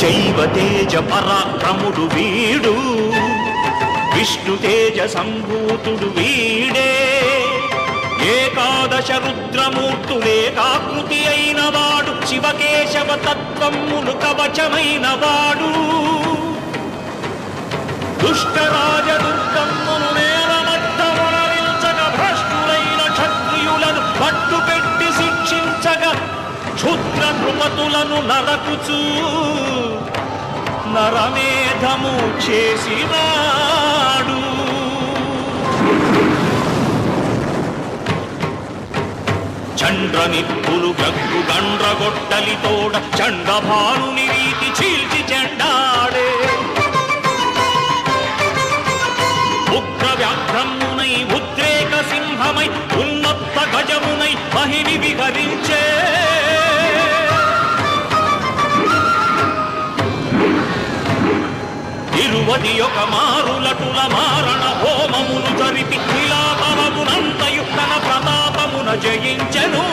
శైవ తేజ పరాక్రముడు వీడు, విష్ణు తేజ సంభూతుడు వీడే. ఏకాదశ రుద్రమూర్తులేకాకృతి అయిన వాడు, శివకేశవ తత్వమును కవచమైన వాడు. దుష్టరాజ దుర్గమ్మును నేలమట్టమున నిల్చగ, భ్రష్టులైన క్షత్రియులను పట్టుపెట్టి శిక్షించగా, క్షుద్ర నృపతులను నరకుచూ నరమేధము చేసినాడు. చండ్రనిప్పులు గగ్గు గండ్రగొట్టలితోడ, చండభానుని రీతి చీల్చి చెండాడే. ఉగ్ర వ్యాఘ్రమునై ఉద్రేక సింహమై, ఉన్నత గజమునై మహిని విహరించే. ఇరువది ఒక మారులటుల మారణ హోమమును జరిపి, విలాపమునంతయు తన ప్రతాపమున జయించెను.